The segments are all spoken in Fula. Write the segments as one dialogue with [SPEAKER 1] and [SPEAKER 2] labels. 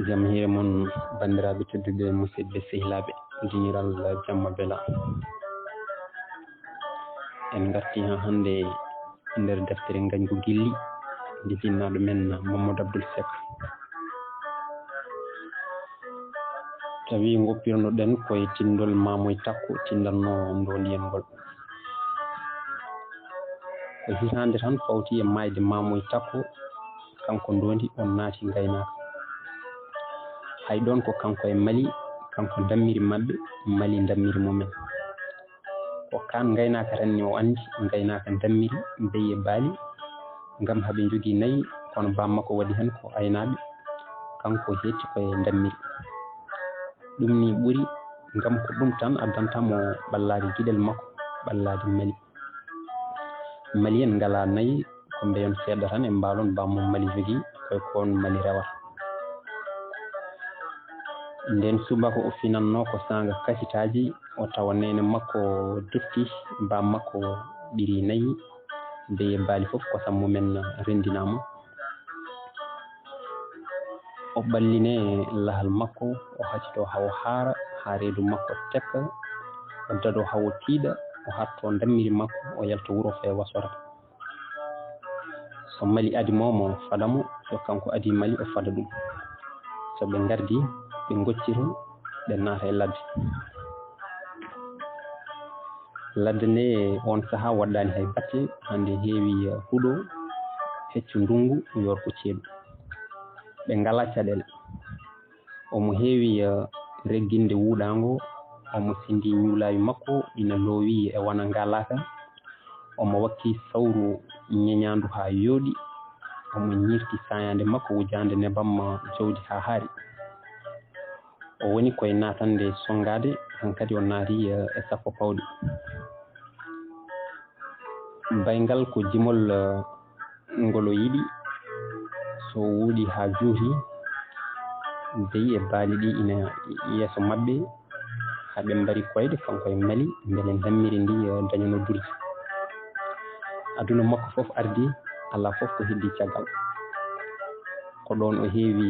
[SPEAKER 1] jam hiire mon bandiraɓe tedduɓe musidɓe sehilaɓe diniral jamma bela en garti ha hande nder deftere gañgu gilli ndi jinnaɗo men Mamadou Abdoul Seck tawi goppirno ɗen koye tindol Mamoy Takko tindanno ndoliyel ngol ko hitande tan fawti e mayde Mamoy Takko kanko ndondi on naati gaynaka hay ɗon ko kanko e Mali kanko dammiri mabɓe Mali dammiri mumen ko kan gaynaka tan ni o andi gaynaka dammiri beyi e baali ngam haɓe jogui nayyi kono bammakko waɗi hen ko aynaɓe kanko hetti koye dammiri ɗum ni ɓuuri ngam ko ɗum tan addantamo ɓallade guiɗel makko ɓallade Mali Mali en ngala nayyi ko mbeyon seeɗa tan e mbalon bammum Mali jogui koye kon Mali rewata nden subaka o finanno ko sanga kasitaji o tawa nene makko defti bammakko ɓiri nayyi beye baali foof kosam mumen rendinama o ɓalline lahal makko o haccito hawo haara ha reedu makko tekka o dado hawo tiiɗa o hatto dammiri makko o yalta wuuro fe wasora so Mali adimomo fadamo so kanko adi Mali o fada ɗum so ɓe gardi ɓe gocciro ɓe naata e ladde nde on saaha waɗɗani hay batte hande heewi huuɗo heccu ndungu yorko ceeɗu ɓe ngala caɗele omo heewi regginde wuuɗango omo sindi ñuulawi makko ina loowi e wona ngalaka omo wakki sawru ñeñandu ha yooɗi omo ñirti sayande makko wujande nebam jawdi ha haari o woni koye natande songade hankkadi o naati e sappo pawɗe baygal ko jimol ngol o yiɗi so wuuɗi ha juuti beyi e baali ɗi ina yeeso mabɓe haɓe mbari koyɗe kanko e Mali beele dammiri ndi dañano durdi aduna makko foof ardi ala foof ko heddi caggal ko ɗon o heewi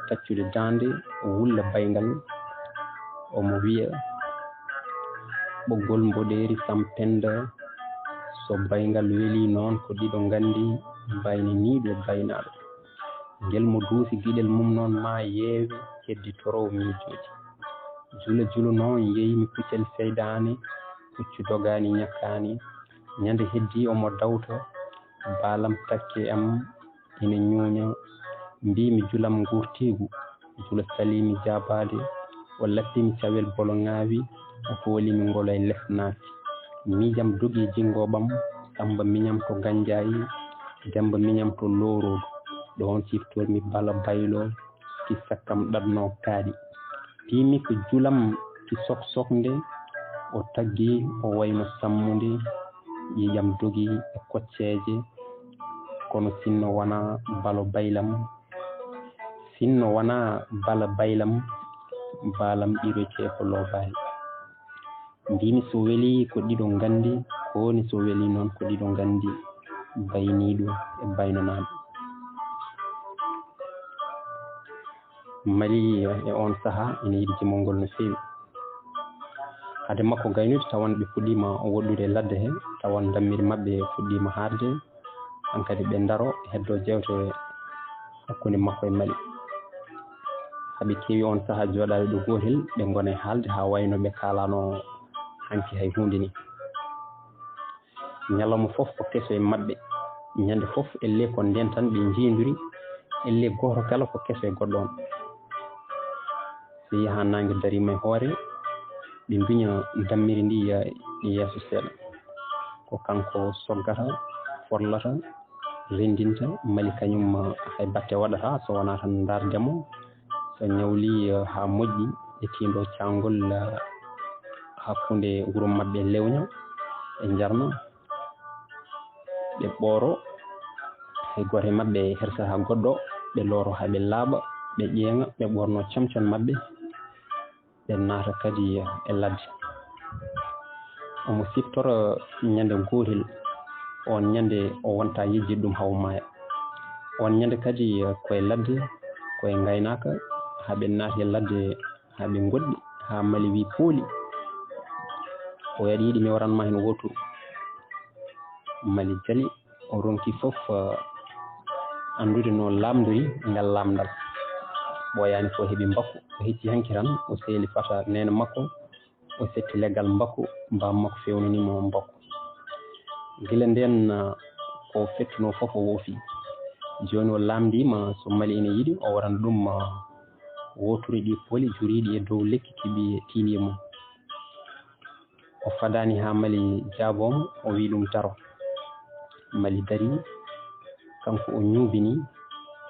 [SPEAKER 1] taccude dande o wulla baygal omo wiya ɓoggol mboɗeeri sampenda so baygal weeli noon ko ɗiɗo gandi bayniniɗo baynaɗo ngel mo duusi guiɗel mum noon ma yeewe heddi torowo miijoji jula julu noon yeymi puccel seydane puccu dogani ñakkani ñande heddi omo dawta baalam takke am ina ñuuña mbimi julam gurtigu jula salimi jabade o lappimi cawel bolo ŋaawi o hoolimi ngolo e lesnaaki miijam dogi jingoɓam Samba miñam to Gandiayi Demba miñam to Lorodu ɗon siftormi bala baylo ki sakkam ɗaɗno kaaɗi timi ko julam ki sok nde o taggi o wayno sammude yiyam dogi e kocceje kono sinno wona balo baylam sinno wona bala baylam balam ɗiroce ko lobani mbimi so weeli ko ɗiɗo gandi kowoni so weeli noon ko ɗiɗo gandi bayniɗo e baynanaɗo Mali e on saaha ina yiɗi jimol ngol no feewi hade makko gaynude tawan ɓe puɗɗima woɗɗude ladde he tawan dammiri mabɓe fuɗɗima haarde hankkadi ɓe daro heddo jewte hakkude makko e Mali haɓe keewi on saaha joɗade ɗo gotel ɓe gona e haalde ha wayno ɓe kalano hanki hay hunde ni ñalawma foof ko keso e mabɓe ñande foof elle ko nden tan ɓe jindiri elle goto kala ko keso e goɗɗo on so yeehi ha nangue darima e hoore ɓe mbiña dammiri ndi yeeso seeɗa ko kanko soggata forlata rendinta Mali kañum hay batte waɗata so wona tan dardemo so ñawli ha moƴƴi e tindo cangol hakkude wuuro mabɓe lewña e jarna ɓe ɓooro hay goto e mabɓe hersa ha goɗɗo ɓe looro haɓe laaɓa ɓe ƴeeŋa ɓe ɓorno comcon mabɓe ɓe naata kadi e ladde omo siftora ñande gotel on ñande o wonta yejjid ɗum hawo maaya on ñande kadi koye ladde ko koye gaynaka haɓe naati e ladde haɓe goɗɗi ha Mali wi pooli o waɗi yiɗi mi waranma hen woturu Mali jali o ronki fof andude no lamdori ngal lamdal ɓoyani ko heeɓi mbakku o hecci hanki tan o seeli fata nene makko o setti leggal mbakku mbam makko fewnanimo mbakku gila nden ko fettuno fof o woofi joni o lamdima so Mali ene yiiɗi o waran ɗum woturi ɗi pooli juriɗi e dow lekki kiɓi tiini e mum o fadani ha Mali jaabomo o wi ɗum daro Mali dari kanko o ñuubini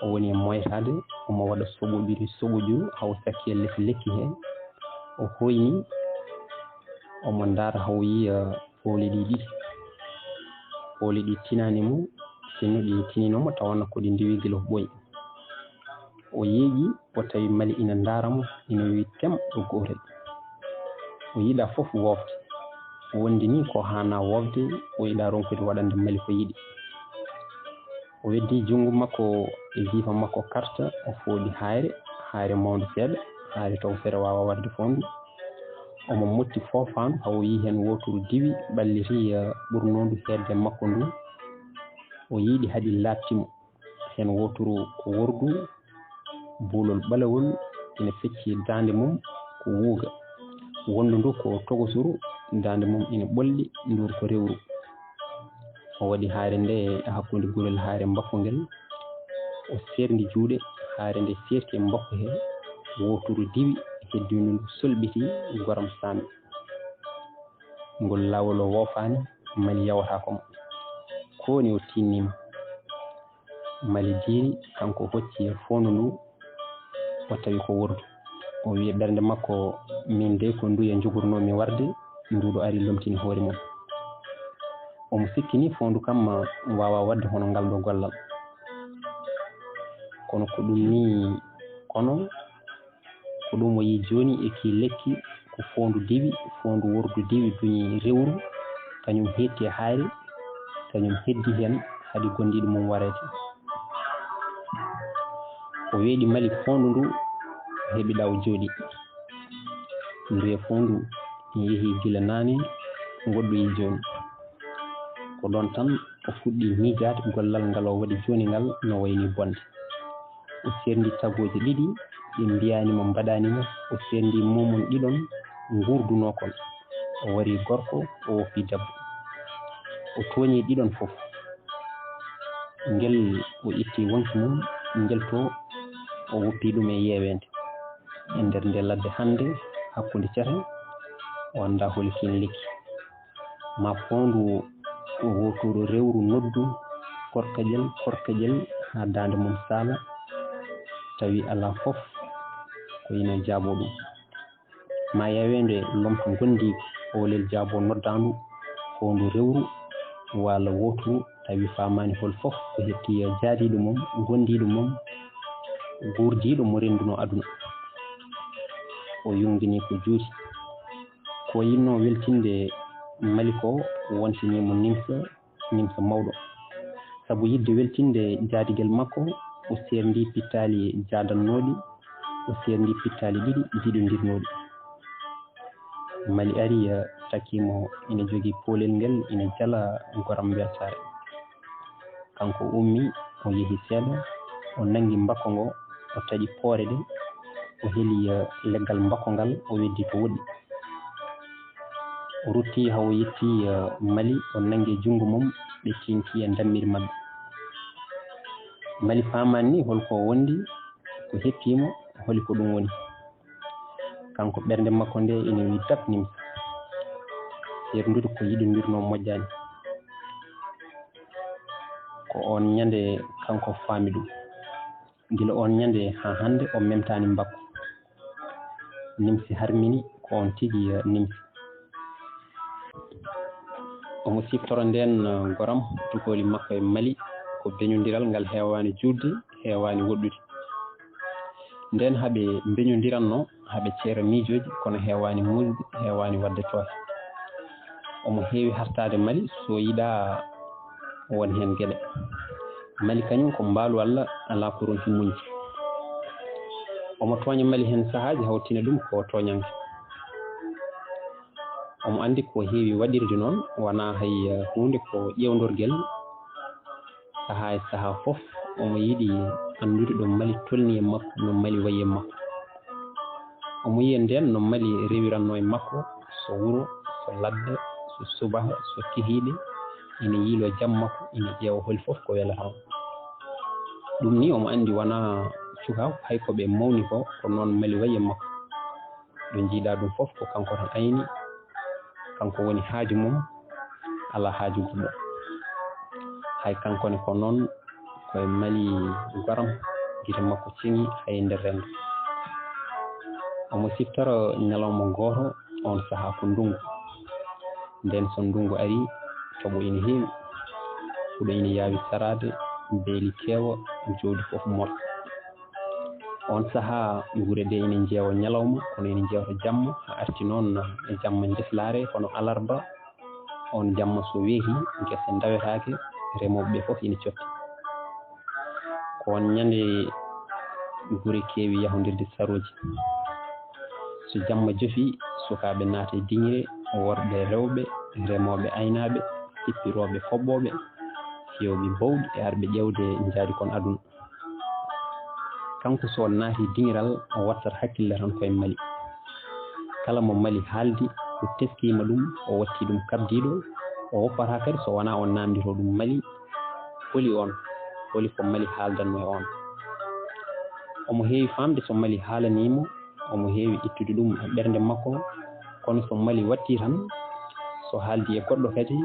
[SPEAKER 1] o woni e moytade omo waɗa soɓoɓiri soɓoju haw sakki e lekki he o hoyni omo ndaara haw yiya pooli ɗi ɗiɗi pooli ɗi tinanimo sinno ɗi tininoma tawanno koɗi ndiwi gila ko ɓooyi o yeeƴi o tawi Mali ina ndaaramo ina wi tem ɗo gotel o yiɗa fof wofde wondi ni ko hana wofde o yiɗa ronkude waɗande Mali ko yiɗi o weddi junngo makko e jiifa makko karta o fooɗi hayre mawde seeɗa hayre taw fere wawa wadde fondu omo motti fofanu haw yi hen woturu diwi ɓalliti ɓurnondu hedde makko ndu o yiiɗi haaɗi lattimo hen woturu ko wordu buulol ɓalawol ene fecci dande mum ko wuuga wondu ndu ko togosuru dande mum ina ɓolli ndur ko rewru o waɗi haare nde hakkude gurel haare mbakko ngel o serdi juuɗe haare nde serti e mbakko he woturu diwi heddino ndu solɓiti goram saami ngol lawol o woofani Mali yawatakomo kowoni o tinnima Mali diiri kanko hocci e fondu ndu o tawi ko wordu o wi ɓernde makko min de ko nduya jogornomi warde nduɗo ari lomtini hoore mum omo sikkini fondu kam wawa wadde hono ngal ɗo gollal kono ko ɗum ni kono ko ɗum o yi joni e ki lekki ko fondu diwi fondu wordu diwi duñi rewru kañum hetti e hayre kañum heddi hen haɗi gondiɗo mum warete o weeɗi Mali fondu ndu heeɓiɗa o jooɗi ndu e fondu yeehi gila nane goɗɗoyi joni ko ɗon tan o fuɗɗi miijade gollal ngal o waɗi joni ngal no wayni bonde o serdi tagoji ɗiɗi ɗi mbiyanimo mbaɗanimo o serdi momon ɗiɗon gurduno kon o wari gorko o wofi debbo o tooñi ɗiɗon fof ngel o itti wonki mum ngel to o woppi ɗum e yewende e nder nde ladde hande hakkude cete o anda holkin lekki ma fondu woturu rewru noddu korkaƴel ha dande mum sala tawi ala fof ko ina jaabo ɗum ma yewende lomto gondi olel jaabo noddandu fondu rewru walla woturu tawi famani hol fof ko hetti jaadiɗo mum gondiɗo mum gurdiɗo mo renduno aduna o yungini ko juuti ko yinno weltinde Mali ko wontinimo nimsa mawɗo saabu yidde weltinde jaadigel makko o serdi pittali jaadannoɗi o serdi pittali ɗiɗi jiɗodirnoɗi Mali ari takkimo ina jogui poolel ngel ina jala goram weltare kanko ummi o yeehi seeɗa o nangui mbakko ngo o taƴi poore ɗe o heeli leggal mbakko ngal o weddi to woɗɗi o rutti hawo yetti Mali o nangui jungo mum ɓe tinti e dammiri mabɓe Mali famani ni holko wondi ko hettimo holi ko ɗum woni kanko ɓernde makko nde ina wi dap nimsa serdude ko yiɗodirno moƴƴani ko on ñande kanko faami ɗum gila on ñande ha hande o memtani mbakko nimsi harmini ko on tigui nimsi omo siftoro nden goram tukoli makko e Mali ko beñodiral ngal hewani juutde hewani woɗɗude nden haaɓe beñodiranno haaɓe ceera miijoji kono hewani musde hewani wadde tooke omo heewi hartade Mali so yiiɗa won hen gueɗe Mali kañum ko mbaalu Allah ala ko ronki muñde omo tooña mali hen sahaaji hawtina ɗum ko tooñanke omo andi ko heewi waɗirde noon wona hay hunde ko ƴewdorguel sahaa e sahaa fof omo yiɗi anndude ɗo mali tolni e makko no mali wayi e makko omo yiya nden no mali rewiranno e makko so wuro so ladde so subaha so kihiiɗe ina yiilo jam makko ina ƴeewa holi fof ko welata ɗum ni omo andi wona cuka hay ko ɓe mawni ko noon mali wayi e makko ɗo jiiɗa ɗum fof ko kanko tan ayni kanko woni haaju mum ala haaju goɗɗo hay kankone ko noon koye mali goram gite makko ceŋi hay nder rendo omo siftoro ñalawma gooto on sahaa ko ndungu nden so ndungu ari toɓo ina heewi huɗo ina yaawi sarade beeli keewa jooɗi fof morta on sahaa gure nde ina jeewa ñalawma kono ina jeewta jamma ha arti noon e jamma deslaare kono alarba on jamma so weehi gese dawetaake remoɓe ɓe fof ina cotti ko on ñande gure keewi yahondirde saroji so jamma jofi sukaaɓe naata e diŋire worɓe rewɓe remoɓe aynaaɓe sippirooɓe foɓɓooɓe fiyooɓe bawɗi e arɓe ƴewde njaadi kon aduna kanko so naati diŋiral o wattata hakkille tan koye mali kala mo mali haaldi o teskiima ɗum o watti ɗum kabdiiɗo o woppata kadi so wonaa o naamdito ɗum mali holi on holi ko mali haaldanno e on omo heewi faamde so mali haalaniimo omo heewi ittude ɗum e ɓernde makko kono so mali watti tan so haaldi e goɗɗo kadi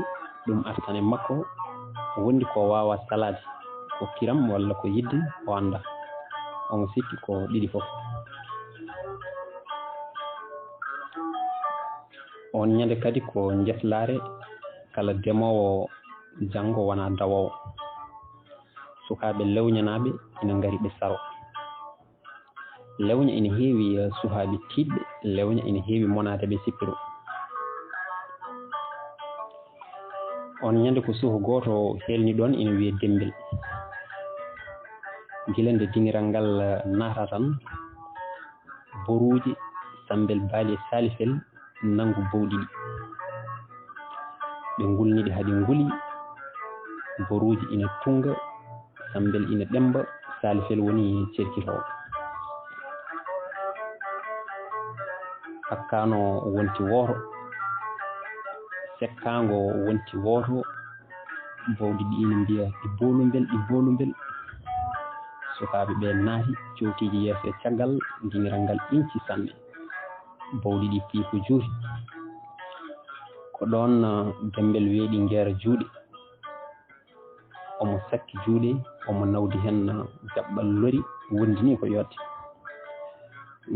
[SPEAKER 1] ɗum artan e makko wondi ko waawa salaade ko kiram walla ko yidde o annda omo sikki ko ɗiɗi fof on ñande kadi ko jeslaare kala demoowo janngo wona dawoowo sukaaɓe lewñanaaɓe ina ngari ɓe saro lewña ina heewi suhaaɓe tiiɗɓe lewña ina heewi monaade ɓe sippiro on ñande ko suhu gooto helni ɗon ina wiye Dembel gila nde diŋiral ngal naata tan boruuji Sambel Baali e Salifel nangu bowɗi ɗi ɓe ngulniɗi hadi nguli boruuji ina tunga Sambel ina ɗemba Salifel woni cerkitowo hakkano wonti woto sekkango wonti woto bowɗi ɗi ina mbiya ɗi bolumbel sukaaɓe ɓe naati cowtiji yeeso e caggal diŋiral ngal ƴinci sanne bowɗi ɗi pii ko juuti ko ɗon Dembel weeɗi ngeera juuɗe omo sakki juuɗe omo nawdi hen jaɓɓal lori wondini ko yotte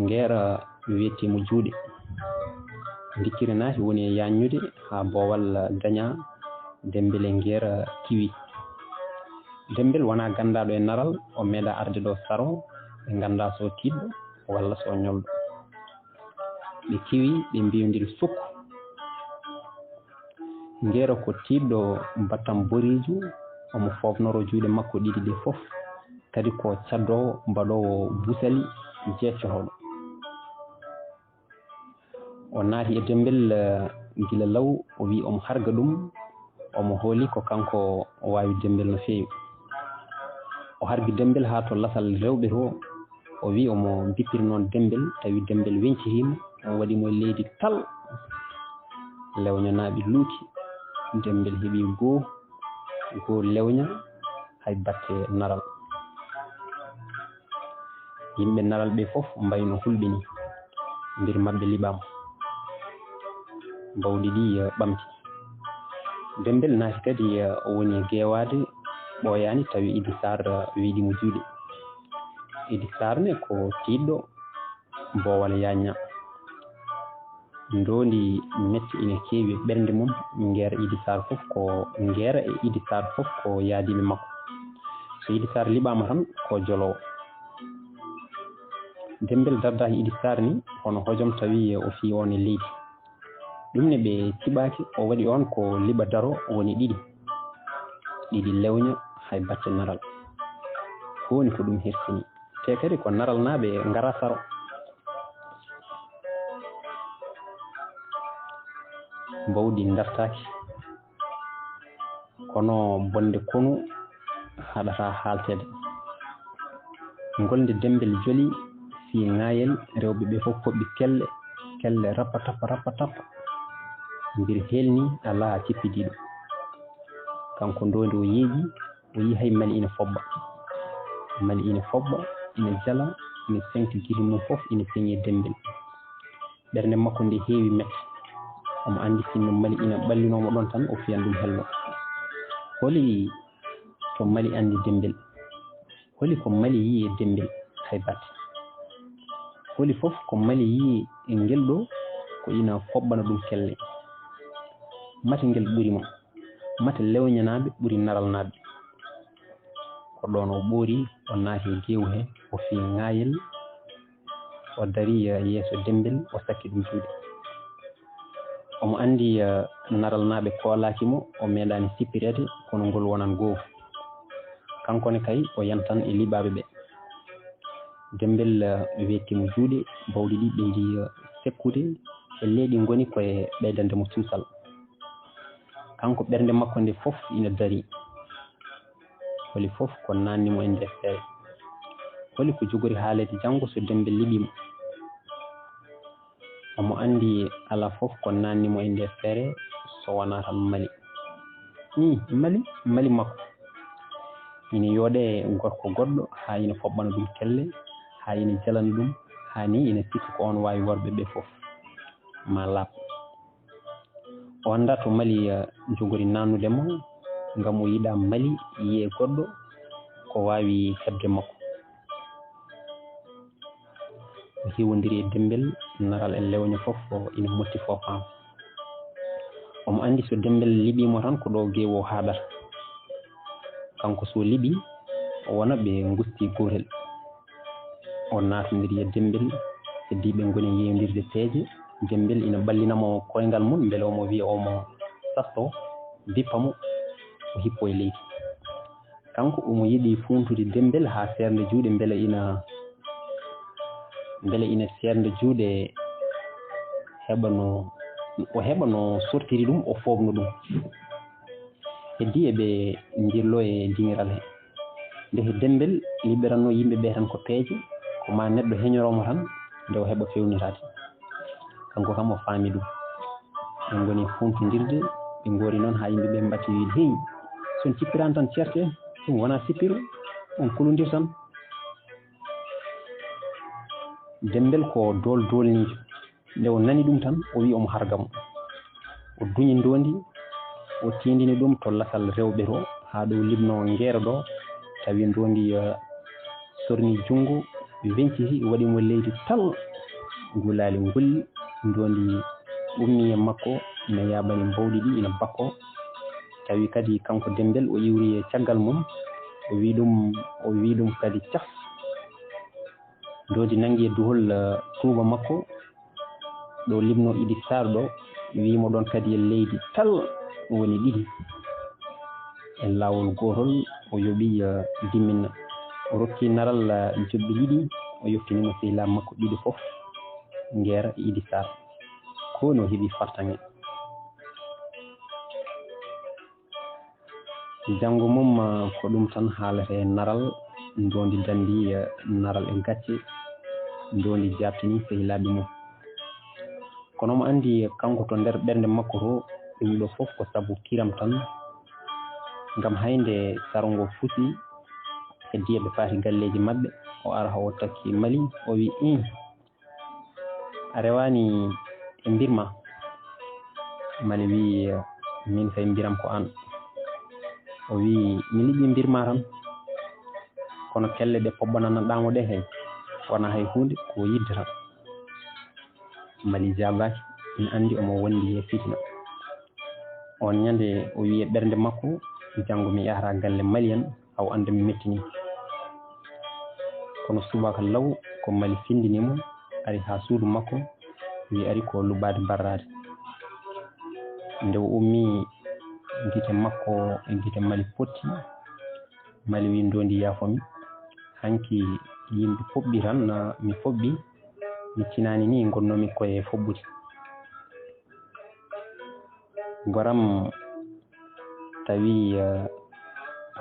[SPEAKER 1] ngeera weetimo juuɗe dikkiri naati woni e yanñude ha boowal daña Dembel e ngeera kiwi Dembel wona ganndaɗo e naral o meeɗa arde ɗo saro ɓe gannda so tiɗɗo walla so ñolɗo ɓe kiwi ɓe mbiyodiri sukku ngeera ko tiɗɗo battam boriiju omo foofnoro juuɗe makko ɗiɗi ɗe fof kadi ko caddowo mbaɗowo busali jeeccotoɗo o naati e Dembel gila law o wi omo harga ɗum omo hooli ko kanko o waawi Dembel no feewi o hargi Dembel haa to lasal rewɓe to o wi omo bippiri noon Dembel tawi Dembel weñcitima o waɗimo e leydi tal lewñanaaɓe luuti Dembel heɓi goo lewña hay batte naral yimɓe naral ɓe fof mbayno hulɓe ni ndir maɓɓe liɓama bawɗi ɗi ɓamti Dembel naati kadi o woni e geewaade ɓooyaani tawi Idi Sarr weeɗimo juuɗe Idi Sarr ne ko tiiɗɗo boowal yañña ndoondi metti ina keewi ɓernde mum ngeera Idi Sarr fof ko ngeera e Idi Sarr fof ko yaadiɓe makko so Idi Sarr liɓaama tan ko jolowo Dembel dardaaki Idi Sarr ni hono hojom tawi o fii on e leydi ɗum ne ɓe tiɓaaki o waɗi on ko liɓa daro woni ɗiɗi lewña hay batte naral ko woni ko ɗum hersini te kadi ko naral naaɓe ngara saro mbawɗi dartaki kono bonde konu haɗata haaltede ngolde dembel joli fi ŋayel rewɓe ɓe fof poɓɓi kelle rappa tappa mbir helni ala cippidiɗo kanko ndondi o yeeƴi o yi hay mali ina fobba ina jala ina sengti gili mum fof ina feŋi dembel ɓernde makko nde heewi mette omo andi sinno mali ina ɓallinomo ɗon tan o fiyan ɗum hello holi to mali andi dembel holi ko mali yi e dembel hay batte holi fof ko mali yi e ngel ɗo ko ina foɓɓana ɗum kelle mate ngel ɓuri mo mate lewñanaɓe ɓuri naral naɓe ko ɗon o ɓoori o naati e geewu he o fi ŋayel o dari yeeso dembel o sakki ɗum juuɗe omo andi naral naɓe koolakimo o meeɗani sippirede kono ngol wonan goofu kankone kay o yantan e liɓaɓe ɓe dembel wettimo juuɗe bawɗi ɗi ɓeydi sekkude e leyɗi ngoni koye ɓeydande mo suusal kanko ɓernde makko nde fof ina dari holi fof ko nannimo e nder feere holi ko jogori haalede janngo so dembel liɓimo omo andi ala fof ko nannimo e nder feere so wona tan mali mali makko ina yooɗe gorko goɗɗo ha ina foɓɓana ɗum kelle ha ina jalana ɗum ha ni ina sikka ko on wawi worɓe ɓe fof ma laaɓ o anda to mali jogori nannudemo ngam o yiɗa mali yiye goɗɗo ko wawi hebde makko o hiwodiri e dembel naral e lewña fof ina motti fofam omo andi so dembel liɓimo tan ko ɗo geewo haɗata kanko so liɓi wona ɓe gusti gotel o natodiri e dembel heddiɓe goni yewdirde peeje dembel ina ɓallinamo koyngal mum beele omo wiya omo sasto bippa mo o hippo e leydi kanko omo yiɗi funtude dembel ha serde juuɗe beele ina serde juuɗe heɓa no sortiri ɗum o fobno ɗum heddi eɓe dirlo e dingiral he nde dembel liɓeranno yimɓe ɓe tan ko peeje ko ma neɗɗo heñoromo tan nde o heɓa fewnitade kanko kam o faami ɗum ɓe goni funtodirde ɓe goori noon ha yimɓeɓe mbatti wiide hey son cippirani tan certe ɗum wona sippiro on kuludir tan dembel ko dolnijo nde o nani ɗum tan o wi omo hargamo o duñi ndondi o tindini ɗum to lasal rewɓe to ha ɗo libno ngeero ɗo tawi ndondi sorni junngo wenciti waɗimo leydi tal gulali golli ndondi ummi e makko ina yaɓani mbawɗi ɗi ina bakko tawi kadi kanko dembel o iwri e caggal mum o wi ɗum kadi cas ndondi nangi e duhol tuuba makko ɗo libno Idi Sarr ɗo wimo ɗon kadi e leydi tal woni ɗiɗi e lawol gotol o yoɓi dimminna o rokki naral joɓɓi ɗiɗi o yoftinimo sehilaɓe makko ɗiɗi fof ngeera Idi Sarr ko no heeɓi fartaŋe janngo mum ko ɗum tan haalete naral ndondi dandi naral e gacce ndondi jabtini sehilaɓe mum kono mo andi kanko to nder ɓernde makko to ɗum ɗo fof ko sabu kiram tan ngam haynde sarongo fusi heddi eɓe paati galleji maɓɓe o ara o takki mali o wi a rewani e mbirma mali wi min kay mbiram ko an o wi mi liɓi mbirma tan kono kelle ɗe pobbananaɗamo ɗe hay wona hay hunde ko yidde tan mali jabaki ina andi omo wondi e fitina on ñande o wi e ɓernde makko janngo mi yahata galle mali en haw ande mi mettini kono subaka law ko mali findinimo ari ha suudu makko wi ari ko luɓade barrade nde o ummi gite makko e gite mali potti mali wi ndondi yafomi hanki yimɓe foɓɓi tan mi foɓɓi mi tinani ni gonnomi koye foɓɓude goram tawi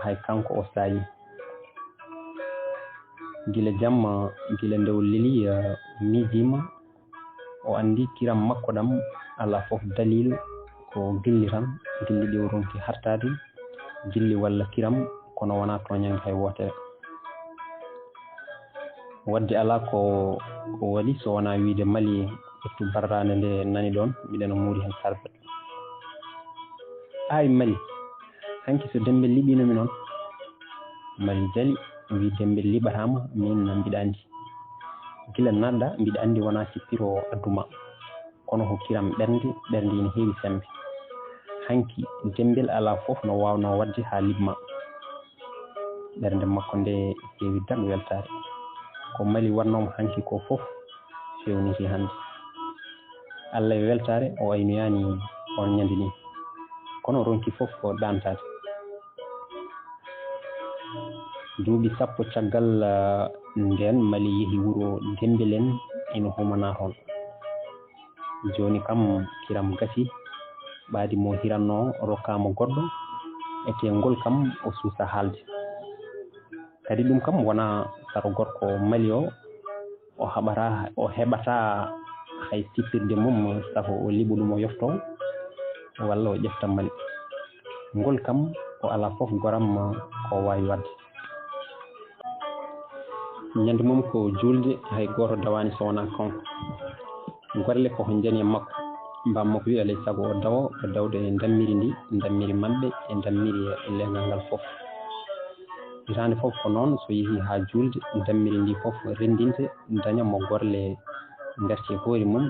[SPEAKER 1] hay kanko o saayi gila jamma gila ndew leli miijima o andi kiram makko ɗam ala fof dalilu ko gilli tan gilli ɗi o ronki hartade gilli walla kiram kono wona toñange hay wotere wadde ala ko waɗi so wona wiide mali ƴettu barrande nde nani ɗon mbiɗeno muuri hen sarfet mali hanki so Dembel liɓinomi noon mali jali wi Dembel liɓatama min mbiɗa andi gila nadda mbiɗa andi wona sippiro adduma kono ko kiram ɓernde ine heewi sembe hanki Dembel ala fof no wawno wadde ha liɓma ɓernde makko nde heewi dag weltare ko mali wannoma hanki ko fof fewniti hande Allah e weltare o aynoyani on ñande ni kono ronki fof ko ɗantade duuɓi sappo caggal nden mali yeehi wuro Dembel en ina humana toon joni kam kiram gasi ɓaadi mo hiranno rokkama goɗɗo ete ngol kam o suusa haalde kadi ɗum kam wona sato gorko mali o heɓata hay sippirde mum sago o liɓu ɗum o yofto walla o ƴefta mali ngol kam o ala fof goram ko wawi wadde ñande mum ko julde hay goto dawani so wona kanko golle koko jani e makko mbammakko wi alay saago o dawa o dawde e dammiri ndi dammiri mabɓe e dammiri lengal ngal fof hitande fof ko noon so yeehi ha julde dammiri ndi fof rendinte daña mo gorle garti e hoore mum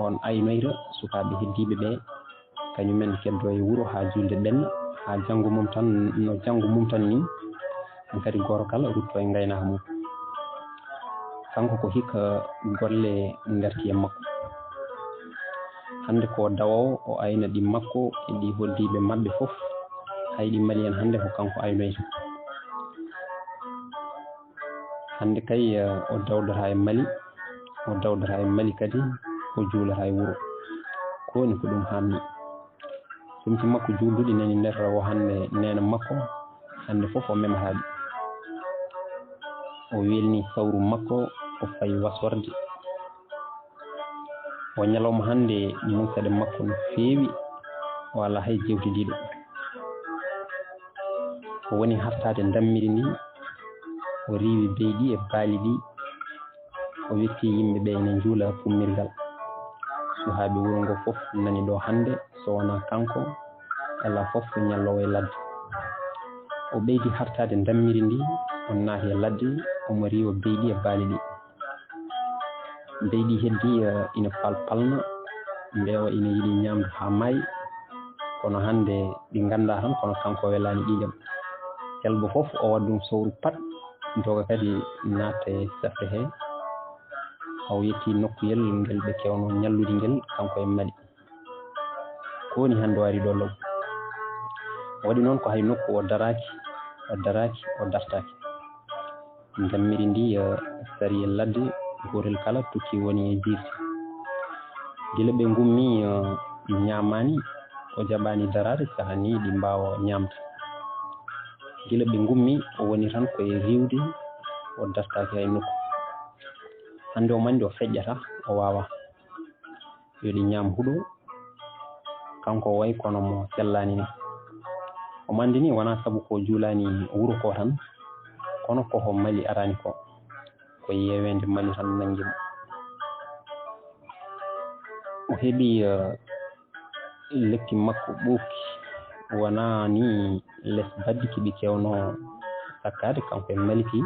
[SPEAKER 1] on aynoyta sukaɓe heddiɓe ɓe kañumen keddo e wuuro ha julde ɓenna ha janggo mum tan no janggo mum tan ni kadi goto kala rutto e gaynaka mum kanko ko hikka golle garti e makko hande ko dawowo o ayna ɗi makko e ɗi hoddiɓe mabɓe fof hayɗi mali en hande ko kanko aynoyta hande kay o dawdata e mali kadi o juulata e wuuro koni ko ɗum hamni sumti makko juulduɗi nani nder o hande nena makko hande fof o memataɓe o welni sawru makko o fayi wasorde o ñalawma hande musaɗe makko no feewi o ala hay jewtidiɗo o woni hartade dammiri ndi o riiwi beyɗi e baali ɗi o wetti yimɓeɓe ene juula pummirgal suhaaɓe wuro ngo fof nani ɗo hande so wona kanko ala fof ko ñallowo e ladde o ɓeydi hartade dammiri ndi o naati e ladde omo riiwa beyɗi e baali ɗi beyɗi heddi ina palna mbewa ina yiɗi ñamdu ha maayi kono hande ɗi ganda tan kono kanko welani ɗiɗam kelbo fof o waɗi ɗum sowru pat doga kadi natta e safre he o yetti nokkuyel ngel ɓe kewno ñallude ngel kanko e mali ko woni hande o ari ɗo law o waɗi noon ko hay nokku o daraki o dartaki dammiri ndi sari e ladde gotel kala tukki woni e jirti gila ɓe gummi ñamani o jaɓani darade sahani ɗi mbawa ñamta gila ɓe gummi o woni tan koye riwde o dartaki hay nokku hande o mandi o feƴƴata o wawa yoɗi ñam huuɗo kanko o wayi kono mo sellani ni o mandi ni wona saabu ko juulani wuuro ko tan kono koko mali arani ko yewende mali tan nanguimo o heeɓi lekki makko ɓooki wona ni less baddi kiɓi kewno sakkade kanko e maliki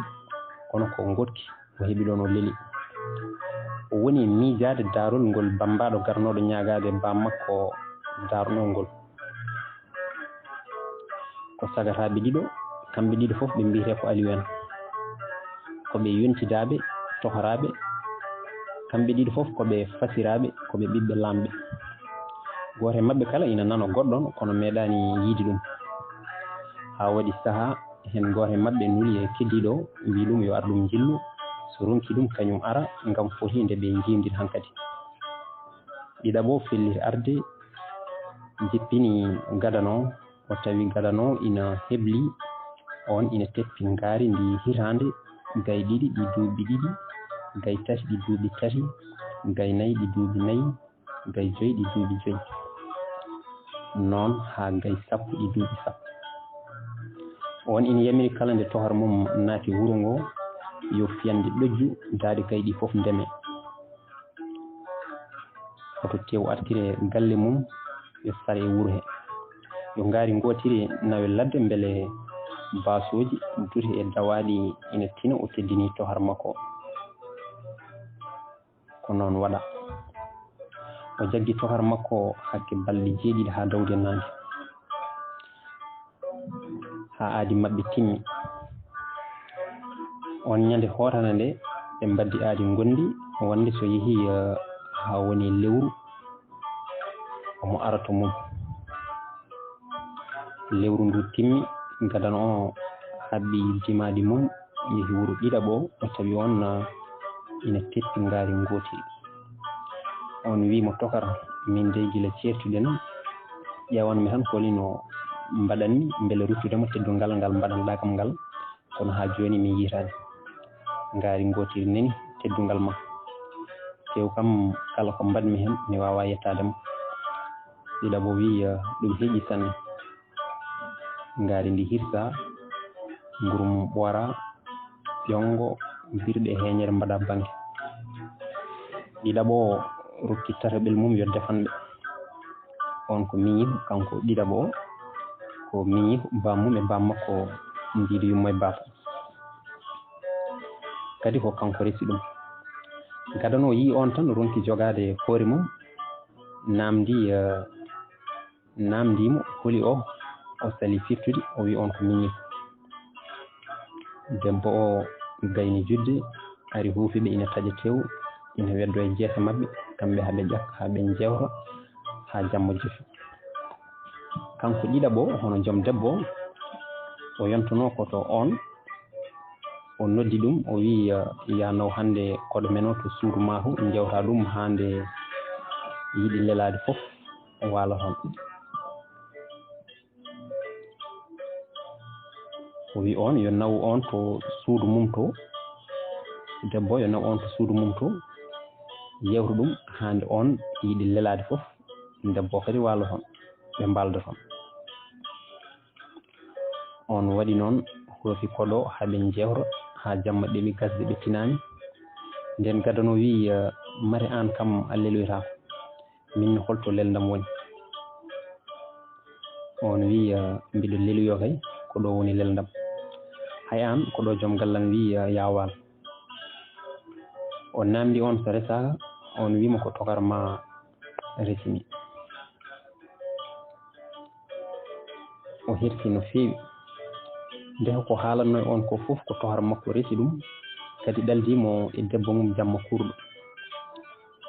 [SPEAKER 1] kono ko gotki o heeɓi ɗon o leeli o woni miijade darol ngol bambaɗo garnoɗo ñagade ba makko daruno ngol ko sagataɓe ɗiɗo kamɓe ɗiɗo fof ɓe mbiyete ko Aliou en koɓe yontidaɓe tohoraɓe kamɓe ɗiɗo fof koɓe fasiraɓe koɓe ɓiɓɓe lamɓe goto e mabɓe kala ina nano goɗɗon kono meeɗani yiide ɗum ha waɗi saaha hen goto e mabɓe nuli e keddiɗo wi ɗum yo ar ɗum jillu so ronki ɗum kañum ara ngam fohinde ɓe jimdin hankadi ɗiɗaɓo felliti arde jippini gadano o tawi gadano ina hebli on ina teppi ngaari ndi hitande gay ɗiɗi ɗi duuɓi ɗiɗi gay tati ɗi duuɓi tati gay nayyi ɗi duuɓi nayyi gay joyi ɗi duuɓi joyi noon ha gay sappo ɗi duuɓi sappo on ina yamiri kala nde tohar mum naati wuro ngo yo fiyande ɗojju daade gay ɗi fof ndeme oto tew artire galle mum yo sare wuro he yo ngaari ngotiri nawe ladde beele basoji duti e dawaɗi ina tina o teddini tohar makko ko noon waɗa o jaggi tohar makko hakke balɗe 7 ha dawde nangue ha aadi mabɓe timmi on ñande hotana nde ɓe mbaddi aadi gondi wonde so yeehi ha woni lewru omo arato mum lewru ndu timmi gadano o habbi dimadi mum yeehi wuro ɗiɗaɓo o tawi on ina teppi ngaari ngotiri on wimo tokar min de gila certuɗen ƴewanmi tan kolino mbaɗanmi beele ruttudemo teddungal ngal mbaɗanɗa kam ngal kono ha joni mi yitani ngaari ngotiri nani teddungal ma tew kam kala ko mbaɗmi hen mi wawa yettademo ɗiɗaɓo wi ɗum heeƴi sanne ngaari ndi hirsa ngurum ɓoora ƴongo birɗe heñere mbaɗa banque ɗiɗaɓo rokki tataɓel mum yo defanɓe on ko miñiho kanko ɗiɗaɓo o ko miñiho bammum e bammakko ndiɗo yummo e baba kadi ko kanko resi ɗum gadano yi on tan ronki jogade hoore mum namdimo holi o sali firtude o wi on ko miñiho debbo o gayni judde ari huufiɓe ina taƴa tew ina weddo e jeese mabɓe kamɓe haɓe ƴakka haɓe jewta ha jamma jofi kanko ɗiɗaɓo hono joom debbo o yontono koto on o noddi ɗum o wi ya naw hande koɗo men o to suudu maahu jewta ɗum hande yiiɗi lelade fof o waala toon o wi on yo naw on to suudu mum to debbo yo naw on to suudu mum to yewta ɗum hande on yiiɗi lelade fof debbo kadi waalo toon ɓe mbalda toon on waɗi noon hoofi koɗo haɓe jewta ha jamma ɗeɓi gasde ɓe tinani nden gadano wi mari an kam a leloytako min holto leldam woni on wi mbiɗo leloyo kay ko ɗo woni leldam hay an ko ɗo joom gallam wi ya waal o namdi on so resaka on wimo ko tokar ma resimi o herti no feewi ndeha ko haalanno on ko fof ko tohar makko resi ɗum kadi ɗaldimo e debbo mum jamma kurɗo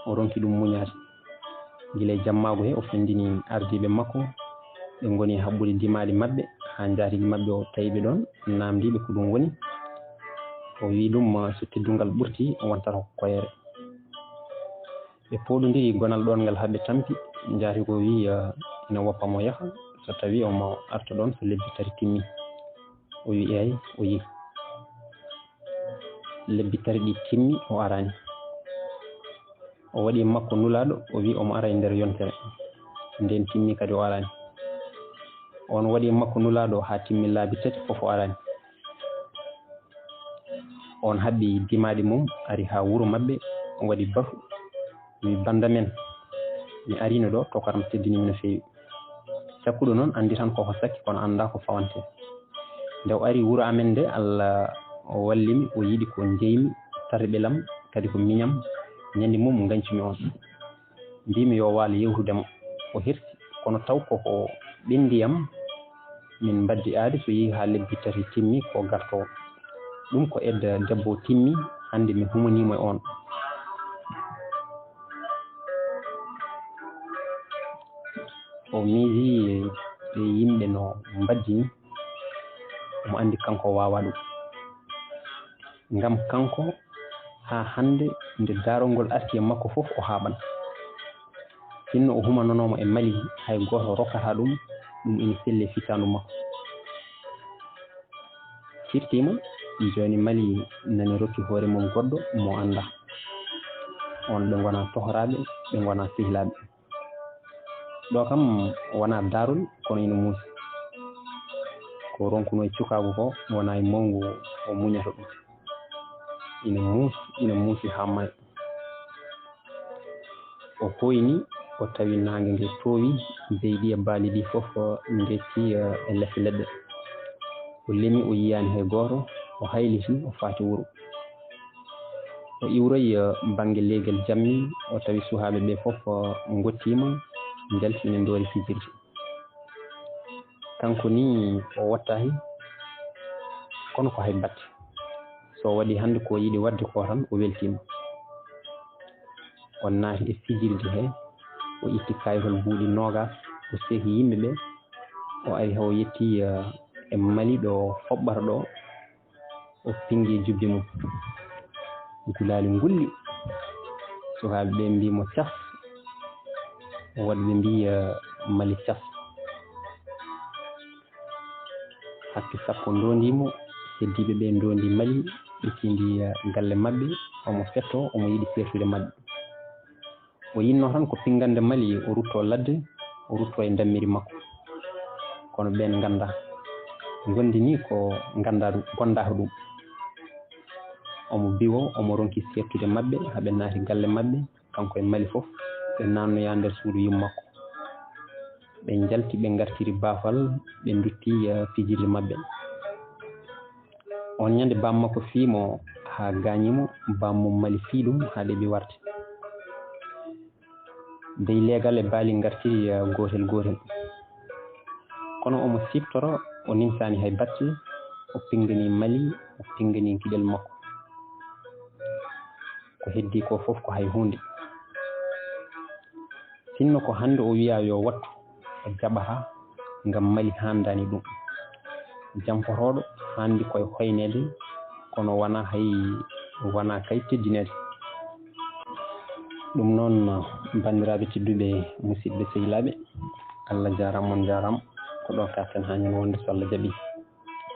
[SPEAKER 1] o ronki ɗum muñade guila e jammago he o fendini ardiɓe makko ɓe goni habɓude dimadi mabɓe ha jaatigi mabɓe o tawiɓe ɗon namdiɓe ko ɗum woni o wi ɗum so teddungal ɓurti wontata ko koyere ɓe poɗodiri gonal ɗon ngal haaɓe tampi jaati ko wi ina woppamo yaaha so tawi omo arta ɗon so lebbi 3 timmi o wi eyyi o yeehi lebbi 3 ɗi timmi o arani o waɗi makko nulaɗo o wi omo ara e nder yontere nden timmi kadi o arani on waɗi makko nulaɗo ha timmi laabi 3 fof o arani on haɓɓi dimadi mum ari ha wuuro mabɓe waɗi bafu wi banda men mi arino ɗo tokaram teddinimi no feewi cakkuɗo noon andi tan koko sakki kono anda ko fawante nde o ari wuuro amen nde Allah o wallimi o yiiɗi ko jeymi tarɓelam kadi ko miñam ñande mum gancumi on mbimi yo waalo yewtudemo o herti kono taw koko ɓendiyam min mbaddi aadi so yeehi ha lebbi 3 timmi ko gartowo ɗum ko edda debbo timmi hande mi humanimo e on o miiji e yimɓe no mbaddini omo andi kanko wawa ɗum ngam kanko ha hande nde darogol arti e makko fof o haɓan sinno o humananomo e Mali hay goto rokkata ɗum ina selle fitandu makko firtima joni Mali nani rokki hoore mum goɗɗo mo anda on ɓe gona tohoraɓe ɓe gona sehilaɓe ɗo kam wona darol kono ina muusi ko ronkuno e cukagu ko wona e mawgu o muñata ɗum ina muusi ha maya o hoyni o tawi nangue ngue towi beydi e baali ɗi foof detti e leffe leɗɗe o leemi o yiyani hay goto o hayliti o faati wuuro o iwroyi banggue leeguel jammi o tawi sukaɓe ɓe foof gottima belti ene doori fijirde kanko ni o wattahi kono ko hay batte so waɗi hande ko yiiɗi wadde ko tan o weltima o naati e fijirde he o itti kayitol buuɗi nogas o sehi yimɓeɓe o ari ha o yetti e Mali ɗo foɓɓata ɗo o pingui jubbi mum gulali gulli sukaɓe ɓe mbimo cas waɗɓe mbi Mali cas hakke sappo dondimo heddiɓe ɓe dondi Mali ɓe tindi galle mabɓe omo fetto omo yiiɗi sertude mabɓe o yinno tan ko pingande Mali o rutto ladde o rutto e dammiri makko kono ɓen ganda gondi ni ko gondaka ɗum omo biwo omo ronki sertude mabɓe haaɓe naati galle mabɓe kanko e Mali foof ɓe nannoya nder suudu yummakko ɓe jalti ɓe gartiri baafal ɓe dutti fijirde mabɓe on ñande bammakko fiimo ha gañimo bammum Mali fiiɗum ha ɗeɓi warte dey leegal e baali gartiri gotel gotel kono omo siftoro o nimsani hay batte o pingani Mali o pingani gueɗel makko ko heddi ko foof ko hay hunde sinno ko hande o wiya yo wattu o jaɓata ngam Mali handani ɗum jampotoɗo handi koye hoynede kono wona kay teddinede ɗum noon bandiraɓe tedduɓe musidɓe sehilaɓe Allah jarama on jarama ko ɗo katten ha ñande wonde so Allah jaaɓi